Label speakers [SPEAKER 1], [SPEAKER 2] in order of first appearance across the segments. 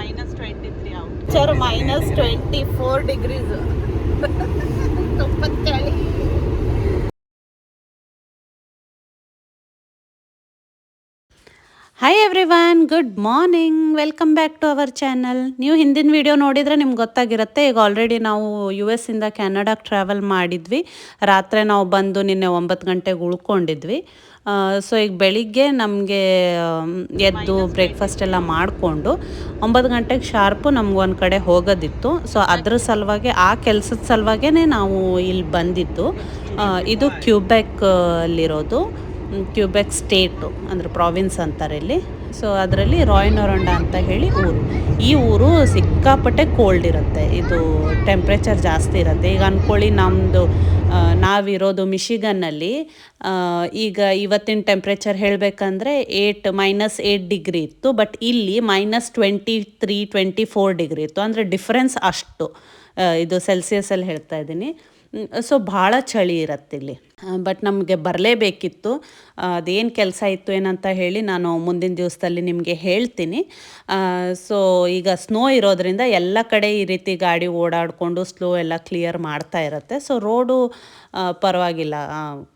[SPEAKER 1] -23 out sir -24 degrees ತುಂಬ ಚಳಿ. Hi everyone, good morning, welcome back to our channel. ನೀವು ಹಿಂದಿನ ವಿಡಿಯೋ ನೋಡಿದರೆ ನಿಮ್ಗೆ ಗೊತ್ತಾಗಿರುತ್ತೆ. ಈಗ ಆಲ್ರೆಡಿ ನಾವು US ಇಂದ ಕೆನಡಾಗೆ ಟ್ರಾವೆಲ್ ಮಾಡಿದ್ವಿ. ರಾತ್ರಿ ನಾವು ಬಂದು ನಿನ್ನೆ 9 ಗಂಟೆಗೆ ಉಳ್ಕೊಂಡಿದ್ವಿ. ಸೊ ಈಗ ಬೆಳಿಗ್ಗೆ ನಮಗೆ ಎದ್ದು ಬ್ರೇಕ್ಫಾಸ್ಟ್ ಎಲ್ಲ ಮಾಡಿಕೊಂಡು 9 ಗಂಟೆಗೆ ಶಾರ್ಪು ನಮ್ಗೆ ಒಂದು ಕಡೆ ಹೋಗೋದಿತ್ತು. ಸೊ ಅದ್ರ ಸಲುವಾಗಿ ಆ ಕೆಲಸದ ಸಲುವಾಗೇ ನಾವು ಇಲ್ಲಿ ಬಂದಿದ್ದು. ಇದು ಕ್ಯೂಬೆಕ್ ಅಲ್ಲಿರೋದು, ಕ್ಯೂಬೆಕ್ ಸ್ಟೇಟು ಅಂದರೆ ಪ್ರಾವಿನ್ಸ್ ಅಂತಾರೆ ಇಲ್ಲಿ. ಸೊ ಅದರಲ್ಲಿ ರಾಯ್ನೊರಂಡ ಅಂತ ಹೇಳಿ ಊರು. ಈ ಊರು ಸಿಕ್ಕಾಪಟ್ಟೆ ಕೋಲ್ಡ್ ಇರುತ್ತೆ, ಇದು ಟೆಂಪ್ರೇಚರ್ ಜಾಸ್ತಿ ಇರುತ್ತೆ. ಈಗ ಅಂದ್ಕೊಳ್ಳಿ, ನಮ್ಮದು ನಾವಿರೋದು ಮಿಶಿಗನ್ನಲ್ಲಿ ಈಗ ಇವತ್ತಿನ ಟೆಂಪ್ರೇಚರ್ ಹೇಳಬೇಕಂದ್ರೆ -8 ಡಿಗ್ರಿ ಇತ್ತು. ಬಟ್ ಇಲ್ಲಿ -23-24 ಡಿಗ್ರಿ ಇತ್ತು. ಅಂದರೆ ಡಿಫ್ರೆನ್ಸ್ ಅಷ್ಟು. ಇದು ಸೆಲ್ಸಿಯಸಲ್ಲಿ ಹೇಳ್ತಾ ಇದ್ದೀನಿ. ಸೊ ಭಾಳ ಚಳಿ ಇರುತ್ತೆ ಇಲ್ಲಿ. ಬಟ್ ನಮಗೆ ಬರಲೇಬೇಕಿತ್ತು. ಅದೇನು ಕೆಲಸ ಇತ್ತು ಏನಂತ ಹೇಳಿ ನಾನು ಮುಂದಿನ ದಿವಸದಲ್ಲಿ ನಿಮಗೆ ಹೇಳ್ತೀನಿ. ಸೊ ಈಗ ಸ್ನೋ ಇರೋದ್ರಿಂದ ಎಲ್ಲ ಕಡೆ ಈ ರೀತಿ ಗಾಡಿ ಓಡಾಡಿಕೊಂಡು ಸ್ಲೋ ಎಲ್ಲ ಕ್ಲಿಯರ್ ಮಾಡ್ತಾ ಇರುತ್ತೆ. ಸೊ ರೋಡು ಪರವಾಗಿಲ್ಲ,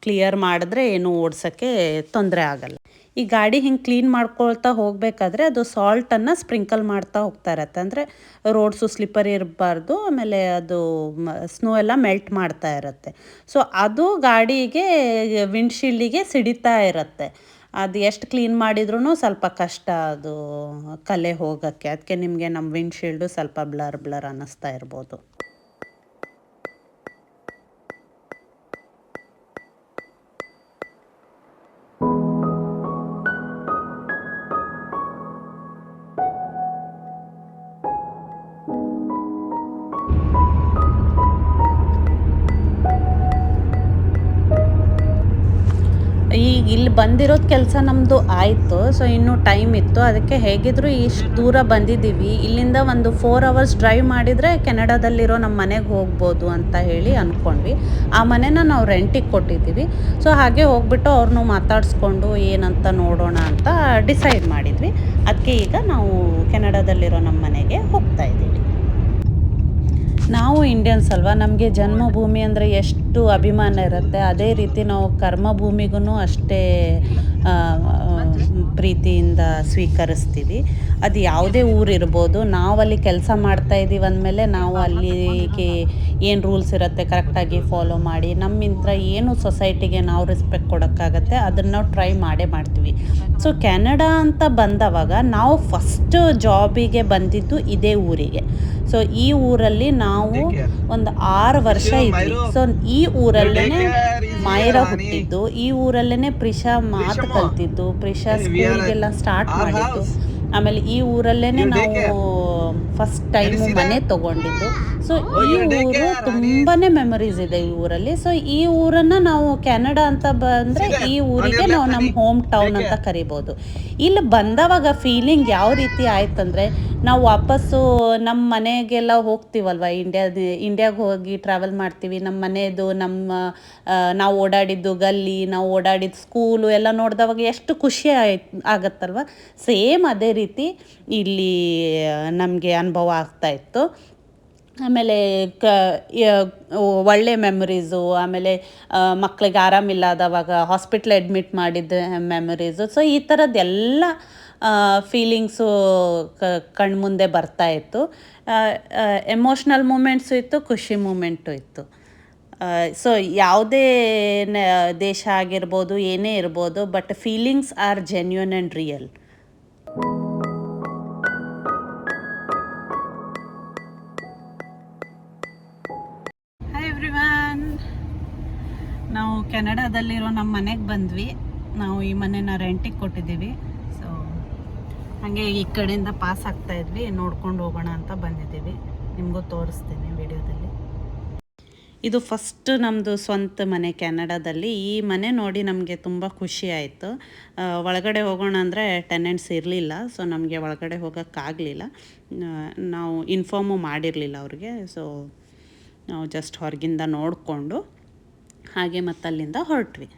[SPEAKER 1] ಕ್ಲಿಯರ್ ಮಾಡಿದ್ರೆ ಏನು ಓಡ್ಸೋಕ್ಕೆ ತೊಂದರೆ ಆಗಲ್ಲ. ಈ ಗಾಡಿ ಹಿಂಗೆ ಕ್ಲೀನ್ ಮಾಡ್ಕೊಳ್ತಾ ಹೋಗಬೇಕಾದ್ರೆ ಅದು ಸಾಲ್ಟನ್ನು ಸ್ಪ್ರಿಂಕಲ್ ಮಾಡ್ತಾ ಹೋಗ್ತಾ ಇರತ್ತೆ. ಅಂದರೆ ರೋಡ್ಸು ಸ್ಲಿಪ್ಪರ್ ಇರಬಾರ್ದು, ಆಮೇಲೆ ಅದು ಸ್ನೋ ಎಲ್ಲ ಮೆಲ್ಟ್ ಮಾಡ್ತಾ ಇರುತ್ತೆ. ಸೊ ಅದು ಗಾಡಿಗೆ ವಿಂಡ್ಶೀಲ್ಡಿಗೆ ಸಿಡಿತಾ ಇರುತ್ತೆ. ಅದು ಎಷ್ಟು ಕ್ಲೀನ್ ಮಾಡಿದ್ರೂ ಸ್ವಲ್ಪ ಕಷ್ಟ ಅದು ಕಲೆ ಹೋಗೋಕ್ಕೆ. ಅದಕ್ಕೆ ನಿಮಗೆ ನಮ್ಮ ವಿಂಡ್ಶೀಲ್ಡು ಸ್ವಲ್ಪ ಬ್ಲರ್ ಅನ್ನಿಸ್ತಾ ಇರ್ಬೋದು. ಈಗ ಇಲ್ಲಿ ಬಂದಿರೋದು ಕೆಲಸ ನಮ್ಮದು ಆಯಿತು. ಸೊ ಇನ್ನೂ ಟೈಮ್ ಇತ್ತು, ಅದಕ್ಕೆ ಹೇಗಿದ್ದರೂ ಇಷ್ಟು ದೂರ ಬಂದಿದ್ದೀವಿ. ಇಲ್ಲಿಂದ ಒಂದು 4 ಅವರ್ಸ್ ಡ್ರೈವ್ ಮಾಡಿದರೆ ಕೆನಡಾದಲ್ಲಿರೋ ನಮ್ಮ ಮನೆಗೆ ಹೋಗ್ಬೋದು ಅಂತ ಹೇಳಿ ಅಂದ್ಕೊಂಡ್ವಿ. ಆ ಮನೆನ ನಾವು ರೆಂಟಿಗೆ ಕೊಟ್ಟಿದ್ದೀವಿ. ಸೊ ಹಾಗೆ ಹೋಗ್ಬಿಟ್ಟು ಅವ್ರನ್ನೂ ಮಾತಾಡಿಸ್ಕೊಂಡು ಏನಂತ ನೋಡೋಣ ಅಂತ ಡಿಸೈಡ್ ಮಾಡಿದ್ವಿ. ಅದಕ್ಕೆ ಈಗ ನಾವು ಕೆನಡಾದಲ್ಲಿರೋ ನಮ್ಮ ಮನೆಗೆ ಹೋಗ್ತಾ ಇದ್ದೀವಿ. ನಾವು ಇಂಡಿಯನ್ಸ್ ಅಲ್ವಾ, ನಮಗೆ ಜನ್ಮಭೂಮಿ ಅಂದರೆ ಎಷ್ಟು ಅಭಿಮಾನ ಇರುತ್ತೆ. ಅದೇ ರೀತಿ ನಾವು ಕರ್ಮಭೂಮಿಗೂ ಅಷ್ಟೇ ಪ್ರೀತಿಯಿಂದ ಸ್ವೀಕರಿಸ್ತೀವಿ. ಅದು ಯಾವುದೇ ಊರಿರ್ಬೋದು, ನಾವಲ್ಲಿ ಕೆಲಸ ಮಾಡ್ತಾಯಿದ್ದೀವಿ ಅಂದಮೇಲೆ ನಾವು ಅಲ್ಲಿಗೆ ಏನು ರೂಲ್ಸ್ ಇರುತ್ತೆ ಕರೆಕ್ಟಾಗಿ ಫಾಲೋ ಮಾಡಿ ನಮ್ಮಿಂದ ಏನು ಸೊಸೈಟಿಗೆ ನಾವು ರೆಸ್ಪೆಕ್ಟ್ ಕೊಡೋಕ್ಕಾಗತ್ತೆ ಅದನ್ನು ನಾವು ಟ್ರೈ ಮಾಡ್ತೀವಿ. ಸೊ ಕೆನಡಾ ಅಂತ ಬಂದವಾಗ ನಾವು ಫಸ್ಟ್ ಜಾಬಿಗೆ ಬಂದಿದ್ದು ಇದೇ ಊರಿಗೆ. ಸೊ ಈ ಊರಲ್ಲಿ ನಾವು ಒಂದು 6 ವರ್ಷ ಇದ್ವಿ. ಸೊ ಈ ಊರಲ್ಲೇ ಮಾಯರ ಹುಟ್ಟಿದ್ದು, ಈ ಊರಲ್ಲೇ ಪ್ರಿಷಾ ಮಾತು ಕಲ್ತಿದ್ದು, ಪ್ರಿಷಾ ಸ್ಕೂಲ್ಗೆಲ್ಲ ಸ್ಟಾರ್ಟ್ ಮಾಡಿದ್ದು. ಆಮೇಲೆ ಈ ಊರಲ್ಲೇ ನಾವು ಫಸ್ಟ್ ಟೈಮು ಮನೆ ತೊಗೊಂಡಿದ್ದು. ಸೊ ಈ ಊರು ತುಂಬಾ ಮೆಮೊರೀಸ್ ಇದೆ ಈ ಊರಲ್ಲಿ. ಸೊ ಈ ಊರನ್ನು ನಾವು ಕೆನಡಾ ಅಂತ ಬಂದರೆ ಈ ಊರಿಗೆ ನಾವು ನಮ್ಮ ಹೋಮ್ ಟೌನ್ ಅಂತ ಕರಿಬೋದು. ಇಲ್ಲಿ ಬಂದವಾಗ ಫೀಲಿಂಗ್ ಯಾವ ರೀತಿ ಆಯ್ತಂದರೆ, ನಾವು ವಾಪಸ್ಸು ನಮ್ಮ ಮನೆಗೆಲ್ಲ ಹೋಗ್ತೀವಲ್ವ, ಇಂಡಿಯಾಗೆ ಹೋಗಿ ಟ್ರಾವೆಲ್ ಮಾಡ್ತೀವಿ. ನಮ್ಮ ಮನೆಯದು, ನಾವು ಓಡಾಡಿದ್ದು ಗಲ್ಲಿ, ನಾವು ಓಡಾಡಿದ ಸ್ಕೂಲು ಎಲ್ಲ ನೋಡಿದವಾಗ ಎಷ್ಟು ಖುಷಿ ಆಗತ್ತಲ್ವ. ಸೇಮ್ ಅದೇ ರೀತಿ ಇಲ್ಲಿ ನಮಗೆ ಅನುಭವ ಆಗ್ತಾಯಿತ್ತು. ಆಮೇಲೆ ಒಳ್ಳೆ ಮೆಮೊರೀಸು, ಆಮೇಲೆ ಮಕ್ಕಳಿಗೆ ಆರಾಮಿಲ್ಲದವಾಗ ಹಾಸ್ಪಿಟ್ಲ್ ಅಡ್ಮಿಟ್ ಮಾಡಿದ್ದ ಮೆಮೊರೀಸು. ಸೊ ಈ ಥರದ್ದೆಲ್ಲ ಫೀಲಿಂಗ್ಸು ಕಣ್ಮುಂದೆ ಬರ್ತಾಯಿತ್ತು. ಎಮೋಷ್ನಲ್ ಮೂಮೆಂಟ್ಸು ಇತ್ತು, ಖುಷಿ ಮೂಮೆಂಟು ಇತ್ತು. ಸೊ ಯಾವುದೇ ದೇಶ ಆಗಿರ್ಬೋದು, ಏನೇ ಇರ್ಬೋದು, but feelings are genuine and real. Hi everyone, ನಾವು ಕೆನಡಾದಲ್ಲಿರೋ ನಮ್ಮ ಮನೆಗೆ ಬಂದ್ವಿ. ನಾವು ಈ ಮನೆನ ರೆಂಟಿಗೆ ಕೊಟ್ಟಿದ್ದೀವಿ. ಸೊ ಹಾಗೆ ಈ ಕಡೆಯಿಂದ ಪಾಸ್ ಆಗ್ತಾ ಇದ್ವಿ, ನೋಡ್ಕೊಂಡು ಹೋಗೋಣ ಅಂತ ಬಂದಿದ್ದೀವಿ. ನಿಮಗೂ ತೋರಿಸ್ತೀನಿ ವಿಡಿಯೋದಲ್ಲಿ. ಇದು ಫಸ್ಟ್ ನಮ್ಮದು ಸ್ವಂತ ಮನೆ ಕೆನಡಾದಲ್ಲಿ. ಈ ಮನೆ ನೋಡಿ ನಮಗೆ ತುಂಬ ಖುಷಿ ಆಯಿತು. ಒಳಗಡೆ ಹೋಗೋಣ ಅಂದರೆ ಟೆನೆಂಟ್ಸ್ ಇರಲಿಲ್ಲ. ಸೊ ನಮಗೆ ಒಳಗಡೆ ಹೋಗೋಕ್ಕಾಗಲಿಲ್ಲ. ನಾವು ಇನ್ಫಾರ್ಮು ಮಾಡಿರಲಿಲ್ಲ ಅವ್ರಿಗೆ. ಸೊ ನಾವು ಜಸ್ಟ್ ಹೊರಗಿಂದ ನೋಡಿಕೊಂಡು ಹಾಗೆ ಮತ್ತು ಅಲ್ಲಿಂದ ಹೊರಟ್ವಿ.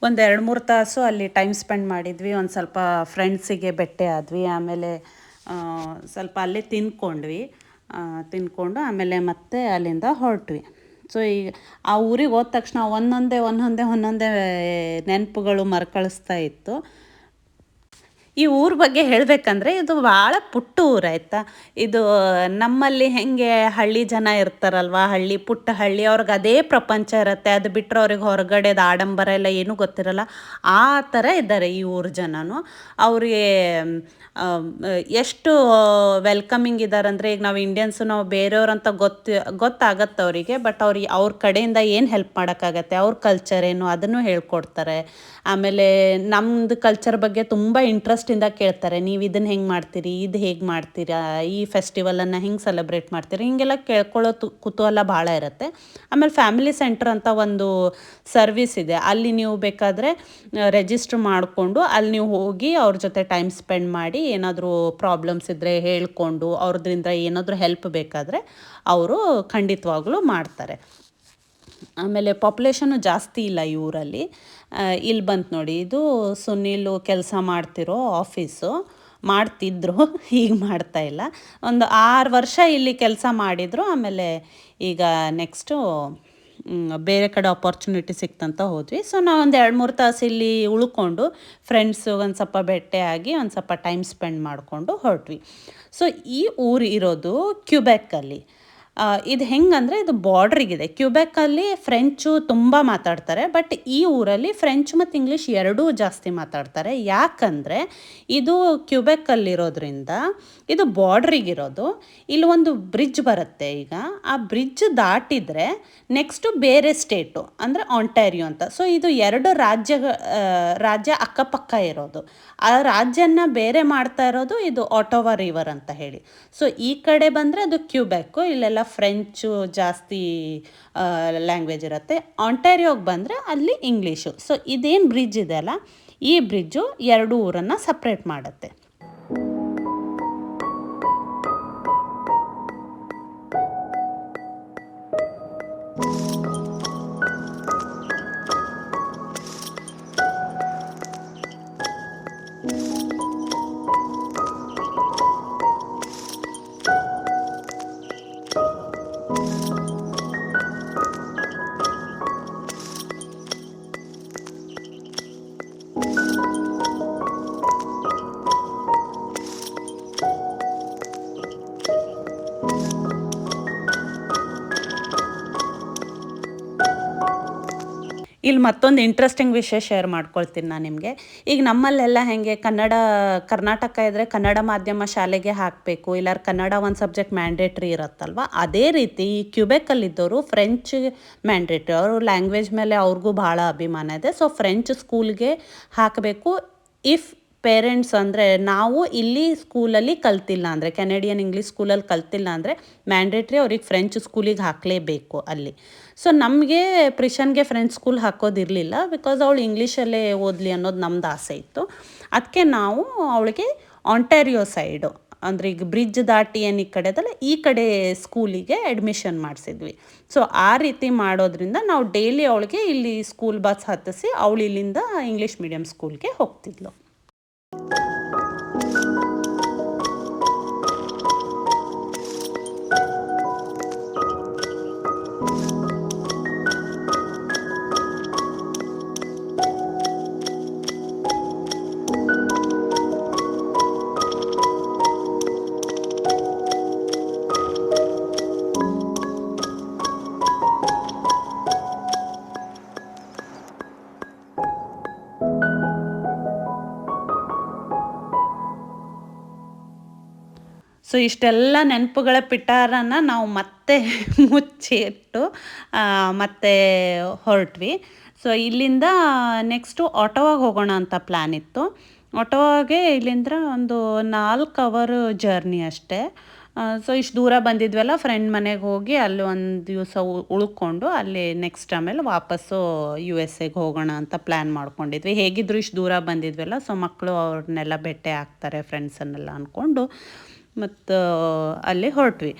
[SPEAKER 1] ಒಂದು 2-3 ತಾಸು ಅಲ್ಲಿ ಟೈಮ್ ಸ್ಪೆಂಡ್ ಮಾಡಿದ್ವಿ. ಒಂದು ಸ್ವಲ್ಪ ಫ್ರೆಂಡ್ಸಿಗೆ ಭೇಟಿ ಆದ್ವಿ. ಆಮೇಲೆ ಆ, ಸ್ವಲ್ಪ ಅಲ್ಲೇ ತಿಂದ್ಕೊಂಡ್ವಿ. ತಿಂದ್ಕೊಂಡು ಆಮೇಲೆ ಮತ್ತೆ ಅಲ್ಲಿಂದ ಹೊರಟ್ವಿ. ಸೊ ಈಗ ಆ ಊರಿಗೆ ಹೋದ ತಕ್ಷಣ ಒಂದೊಂದೇ ನೆನಪುಗಳು ಮರುಕಳಿಸ್ತಾ ಇತ್ತು. ಈ ಊರ ಬಗ್ಗೆ ಹೇಳಬೇಕಂದ್ರೆ ಇದು ಭಾಳ ಪುಟ್ಟ ಊರು ಆಯಿತಾ. ಇದು ನಮ್ಮಲ್ಲಿ ಹೆಂಗೆ ಹಳ್ಳಿ ಜನ ಇರ್ತಾರಲ್ವ, ಪುಟ್ಟ ಹಳ್ಳಿ, ಅವ್ರಿಗೆ ಅದೇ ಪ್ರಪಂಚ ಇರುತ್ತೆ. ಅದು ಬಿಟ್ಟರೆ ಅವ್ರಿಗೆ ಹೊರಗಡೆದು ಆಡಂಬರ ಎಲ್ಲ ಏನೂ ಗೊತ್ತಿರಲ್ಲ. ಆ ಥರ ಇದ್ದಾರೆ ಈ ಊರ ಜನನು. ಅವ್ರಿಗೆ ಎಷ್ಟು ವೆಲ್ಕಮಿಂಗ್ ಇದ್ದಾರೆ ಅಂದರೆ, ಈಗ ನಾವು ಇಂಡಿಯನ್ಸು ನಾವು ಬೇರೆಯವ್ರಂತ ಗೊತ್ತಾಗತ್ತೆ ಅವರಿಗೆ. ಬಟ್ ಅವ್ರಿಗೆ ಅವ್ರ ಕಡೆಯಿಂದ ಏನು ಹೆಲ್ಪ್ ಮಾಡೋಕ್ಕಾಗತ್ತೆ, ಅವ್ರ ಕಲ್ಚರ್ ಏನು ಅದನ್ನು ಹೇಳ್ಕೊಡ್ತಾರೆ. ಆಮೇಲೆ ನಮ್ಮದು ಕಲ್ಚರ್ ಬಗ್ಗೆ ತುಂಬ ಇಂಟ್ರೆಸ್ಟಿಂದ ಕೇಳ್ತಾರೆ. ನೀವು ಇದನ್ನು ಹೆಂಗೆ ಮಾಡ್ತೀರಿ, ಇದು ಹೇಗೆ ಮಾಡ್ತೀರಾ, ಈ ಫೆಸ್ಟಿವಲನ್ನು ಹೆಂಗೆ ಸೆಲೆಬ್ರೇಟ್ ಮಾಡ್ತೀರಿ, ಹೀಗೆಲ್ಲ ಕೇಳ್ಕೊಳ್ಳೋ ಕುತೂಹಲ ಭಾಳ ಇರುತ್ತೆ. ಆಮೇಲೆ ಫ್ಯಾಮಿಲಿ ಸೆಂಟರ್ ಅಂತ ಒಂದು ಸರ್ವಿಸ್ ಇದೆ. ಅಲ್ಲಿ ನೀವು ಬೇಕಾದರೆ ರಿಜಿಸ್ಟ್ರ್ ಮಾಡಿಕೊಂಡು ಅಲ್ಲಿ ನೀವು ಹೋಗಿ ಅವ್ರ ಜೊತೆ ಟೈಮ್ ಸ್ಪೆಂಡ್ ಮಾಡಿ ಏನಾದರೂ ಪ್ರಾಬ್ಲಮ್ಸ್ ಇದ್ದರೆ ಹೇಳ್ಕೊಂಡು ಅವ್ರದ್ರಿಂದ ಏನಾದರೂ ಹೆಲ್ಪ್ ಬೇಕಾದರೆ ಅವರು ಖಂಡಿತವಾಗ್ಲೂ ಮಾಡ್ತಾರೆ. ಆಮೇಲೆ ಪಾಪ್ಯುಲೇಷನ್ನು ಜಾಸ್ತಿ ಇಲ್ಲ ಈ ಊರಲ್ಲಿ. ಇಲ್ಲಿ ಬಂತು ನೋಡಿ, ಇದು ಸುನೀಲು ಕೆಲಸ ಮಾಡ್ತಿರೋ ಆಫೀಸು. ಮಾಡ್ತಿದ್ರು, ಈಗ ಮಾಡ್ತಾಯಿಲ್ಲ. ಒಂದು 6 ವರ್ಷ ಇಲ್ಲಿ ಕೆಲಸ ಮಾಡಿದರು. ಆಮೇಲೆ ಈಗ ನೆಕ್ಸ್ಟು ಬೇರೆ ಕಡೆ ಆಪರ್ಚುನಿಟಿ ಸಿಕ್ತಂತ ಹೋದ್ವಿ. ಸೊ ನಾವು ಒಂದು 2-3 ತಾಸು ಇಲ್ಲಿ ಉಳ್ಕೊಂಡು ಫ್ರೆಂಡ್ಸು ಒಂದು ಸ್ವಲ್ಪ ಭೇಟಿಯಾಗಿ ಒಂದು ಸ್ವಲ್ಪ ಟೈಮ್ ಸ್ಪೆಂಡ್ ಮಾಡಿಕೊಂಡು ಹೊರಟ್ವಿ. ಸೊ ಈ ಊರು ಇರೋದು ಕ್ಯೂಬೆಕ್ಕಲ್ಲಿ. ಇದು ಹೆಂಗಂದರೆ, ಇದು ಬಾರ್ಡ್ರಿಗಿದೆ. ಕ್ಯೂಬೆಕ್ಕಲ್ಲಿ ಫ್ರೆಂಚು ತುಂಬ ಮಾತಾಡ್ತಾರೆ. ಬಟ್ ಈ ಊರಲ್ಲಿ ಫ್ರೆಂಚ್ ಮತ್ತು ಇಂಗ್ಲೀಷ್ ಎರಡೂ ಜಾಸ್ತಿ ಮಾತಾಡ್ತಾರೆ. ಯಾಕಂದರೆ ಇದು ಕ್ಯೂಬೆಕ್ಕಲ್ಲಿರೋದ್ರಿಂದ ಇದು ಬಾರ್ಡ್ರಿಗಿರೋದು. ಇಲ್ಲಿ ಒಂದು ಬ್ರಿಡ್ಜ್ ಬರುತ್ತೆ. ಈಗ ಆ ಬ್ರಿಡ್ಜ್ ದಾಟಿದರೆ ನೆಕ್ಸ್ಟು ಬೇರೆ ಸ್ಟೇಟು ಅಂದರೆ ಆಂಟಾರಿಯೋ ಅಂತ. ಸೊ ಇದು 2 ರಾಜ್ಯ ಅಕ್ಕಪಕ್ಕ ಇರೋದು. ಆ ರಾಜ್ಯನ ಬೇರೆ ಮಾಡ್ತಾ ಇರೋದು ಇದು ಆಟೋವಾ ರಿವರ್ ಅಂತ ಹೇಳಿ. ಸೊ ಈ ಕಡೆ ಬಂದರೆ ಅದು ಕ್ಯೂಬೆಕ್ಕು, ಇಲ್ಲೆಲ್ಲ ಫ್ರೆಂಚು ಜಾಸ್ತಿ ಲ್ಯಾಂಗ್ವೇಜ್ ಇರುತ್ತೆ. ಆಂಟಾರಿಯೋಗೆ ಬಂದರೆ ಅಲ್ಲಿ ಇಂಗ್ಲೀಷು. ಸೊ ಇದೇನು ಬ್ರಿಡ್ಜ್ ಇದೆ ಅಲ್ಲ, ಈ ಬ್ರಿಡ್ಜು 2 ಊರನ್ನು ಸಪ್ರೇಟ್ ಮಾಡುತ್ತೆ. ಇಲ್ಲಿ ಮತ್ತೊಂದು ಇಂಟ್ರೆಸ್ಟಿಂಗ್ ವಿಷಯ ಶೇರ್ ಮಾಡ್ಕೊಳ್ತೀನಿ ನಾನು ನಿಮಗೆ. ಈಗ ನಮ್ಮಲ್ಲೆಲ್ಲ ಹೇಗೆ ಕರ್ನಾಟಕ ಇದ್ದರೆ ಕನ್ನಡ ಮಾಧ್ಯಮ ಶಾಲೆಗೆ ಹಾಕಬೇಕು, ಇಲ್ಲಾರ ಕನ್ನಡ ಒಂದು ಸಬ್ಜೆಕ್ಟ್ ಮ್ಯಾಂಡೇಟ್ರಿ ಇರುತ್ತಲ್ವ. ಅದೇ ರೀತಿ ಈ ಕ್ಯೂಬೆಕ್ಕಲ್ಲಿದ್ದವರು ಫ್ರೆಂಚ್ ಮ್ಯಾಂಡೇಟ್ರಿ, ಅವರು ಲ್ಯಾಂಗ್ವೇಜ್ ಮೇಲೆ ಅವ್ರಿಗೂ ಭಾಳ ಅಭಿಮಾನ ಇದೆ. ಸೊ ಫ್ರೆಂಚ್ ಸ್ಕೂಲ್ಗೆ ಹಾಕಬೇಕು. ಇಫ್ ಪೇರೆಂಟ್ಸ್ ಅಂದರೆ ನಾವು ಇಲ್ಲಿ ಸ್ಕೂಲಲ್ಲಿ ಕಲ್ತಿಲ್ಲ ಅಂದರೆ, ಕೆನಡಿಯನ್ ಇಂಗ್ಲೀಷ್ ಸ್ಕೂಲಲ್ಲಿ ಕಲ್ತಿಲ್ಲ ಅಂದರೆ ಮ್ಯಾಂಡೇಟ್ರಿ ಅವ್ರಿಗೆ ಫ್ರೆಂಚ್ ಸ್ಕೂಲಿಗೆ ಹಾಕಲೇಬೇಕು ಅಲ್ಲಿ. ಸೊ ನಮಗೆ ಪ್ರಿಷನ್ಗೆ ಫ್ರೆಂಚ್ ಸ್ಕೂಲ್ ಹಾಕೋದಿರಲಿಲ್ಲ, ಬಿಕಾಸ್ ಅವಳು ಇಂಗ್ಲೀಷಲ್ಲೇ ಓದಲಿ ಅನ್ನೋದು ನಮ್ದು ಆಸೆ ಇತ್ತು. ಅದಕ್ಕೆ ನಾವು ಅವಳಿಗೆ ಆಂಟಾರಿಯೋ ಸೈಡು ಅಂದರೆ ಈಗ ಬ್ರಿಡ್ಜ್ ದಾಟಿ ಏನು ಈ ಕಡೆ ಅದಲ್ಲ, ಈ ಕಡೆ ಸ್ಕೂಲಿಗೆ ಅಡ್ಮಿಷನ್ ಮಾಡಿಸಿದ್ವಿ. ಸೊ ಆ ರೀತಿ ಮಾಡೋದ್ರಿಂದ ನಾವು ಡೈಲಿ ಅವಳಿಗೆ ಇಲ್ಲಿ ಸ್ಕೂಲ್ ಬಸ್ ಹತ್ತಿಸಿ ಅವಳು ಇಲ್ಲಿಂದ ಇಂಗ್ಲೀಷ್ ಮೀಡಿಯಮ್ ಸ್ಕೂಲ್ಗೆ ಹೋಗ್ತಿದ್ಲು. ಸೊ ಇಷ್ಟೆಲ್ಲ ನೆನಪುಗಳ ಪಿಟಾರನ್ನು ನಾವು ಮತ್ತೆ ಮುಚ್ಚಿಟ್ಟು ಮತ್ತೆ ಹೊರಟ್ವಿ. ಸೊ ಇಲ್ಲಿಂದ ನೆಕ್ಸ್ಟು ಆಟೋವಾಗೆ ಹೋಗೋಣ ಅಂತ ಪ್ಲ್ಯಾನ್ ಇತ್ತು. ಆಟೋವಾಗೆ ಇಲ್ಲಿಂದ ಒಂದು 4 ಅವರ್ ಜರ್ನಿ ಅಷ್ಟೇ. ಸೊ ಇಷ್ಟು ದೂರ ಬಂದಿದ್ವಲ್ಲ, ಫ್ರೆಂಡ್ ಮನೆಗೆ ಹೋಗಿ ಅಲ್ಲಿ ಒಂದು ದಿವಸ ಉಳ್ಕೊಂಡು ಅಲ್ಲಿ ನೆಕ್ಸ್ಟ್ ಆಮೇಲೆ ವಾಪಸ್ಸು USA ಹೋಗೋಣ ಅಂತ ಪ್ಲ್ಯಾನ್ ಮಾಡ್ಕೊಂಡಿದ್ವಿ. ಹೇಗಿದ್ರು ಇಷ್ಟು ದೂರ ಬಂದಿದ್ವಲ್ಲ, ಸೊ ಮಕ್ಕಳು ಅವ್ರನ್ನೆಲ್ಲ ಭೇಟಿ ಆಗ್ತಾರೆ ಫ್ರೆಂಡ್ಸನ್ನೆಲ್ಲ ಅಂದ್ಕೊಂಡು ಮತ್ತು ಅಲ್ಲಿ ಹೊರಟ್ವಿ.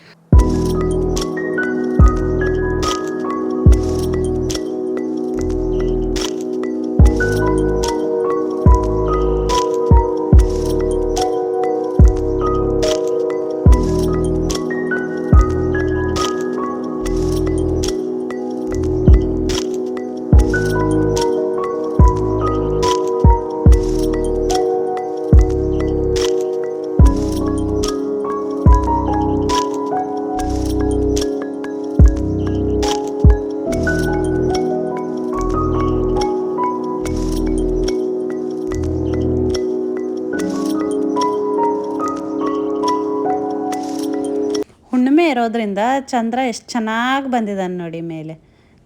[SPEAKER 1] ಹುಣ್ಣಿಮೆ ಇರೋದ್ರಿಂದ ಚಂದ್ರ ಎಷ್ಟು ಚೆನ್ನಾಗಿ ಬಂದಿದ್ದಾನೆ ನೋಡಿ ಮೇಲೆ.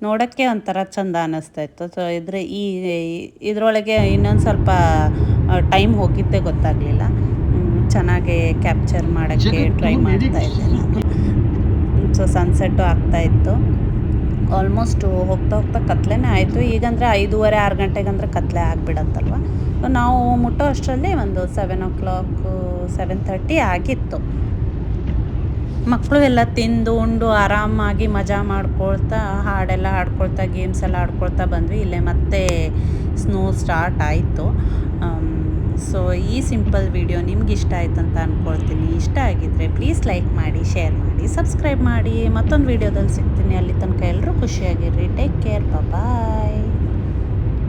[SPEAKER 1] ನೋಡೋಕ್ಕೆ ಒಂಥರ ಚಂದ ಅನ್ನಿಸ್ತಾ ಇತ್ತು. ಸೊ ಇದರೊಳಗೆ ಇನ್ನೊಂದು ಸ್ವಲ್ಪ ಟೈಮ್ ಹೋಗಿದ್ದೇ ಗೊತ್ತಾಗಲಿಲ್ಲ. ಚೆನ್ನಾಗಿ ಕ್ಯಾಪ್ಚರ್ ಮಾಡೋಕ್ಕೆ ಟ್ರೈ ಮಾಡ್ತಾ ಇದ್ದೆ ನಾನು. ಸೊ ಸನ್ಸೆಟ್ಟು ಆಗ್ತಾಯಿತ್ತು. ಆಲ್ಮೋಸ್ಟು ಹೋಗ್ತಾ ಹೋಗ್ತಾ ಕತ್ಲೆನೇ ಆಯಿತು. ಈಗಂದರೆ 5:30 6 ಗಂಟೆಗಂದರೆ ಕತ್ಲೆ ಆಗಿಬಿಡತ್ತಲ್ವ. ನಾವು ಮುಟ್ಟೋ ಅಷ್ಟರಲ್ಲಿ ಒಂದು 7 o'clock 7:30 ಆಗಿತ್ತು. ಮಕ್ಕಳು ಎಲ್ಲ ತಿಂದು ಉಂಡು ಆರಾಮಾಗಿ ಮಜಾ ಮಾಡ್ಕೊಳ್ತಾ ಹಾಡೆಲ್ಲ ಹಾಡ್ಕೊಳ್ತಾ ಗೇಮ್ಸ್ ಎಲ್ಲ ಆಡ್ಕೊಳ್ತಾ ಬಂದ್ವಿ. ಇಲ್ಲೇ ಮತ್ತೆ ಸ್ನೋ ಸ್ಟಾರ್ಟ್ ಆಯಿತು. ಸೊ ಈ ಸಿಂಪಲ್ ವಿಡಿಯೋ ನಿಮ್ಗೆ ಇಷ್ಟ ಆಯ್ತು ಅಂತ ಅಂದ್ಕೊಳ್ತೀನಿ. ಇಷ್ಟ ಆಗಿದ್ದರೆ ಪ್ಲೀಸ್ ಲೈಕ್ ಮಾಡಿ, ಶೇರ್ ಮಾಡಿ, ಸಬ್ಸ್ಕ್ರೈಬ್ ಮಾಡಿ. ಮತ್ತೊಂದು ವಿಡಿಯೋದಲ್ಲಿ ಸಿಗ್ತೀನಿ. ಅಲ್ಲಿ ತನಕ ಎಲ್ಲರೂ ಖುಷಿಯಾಗಿರ್ರಿ. Take care. ಬಾಯ್.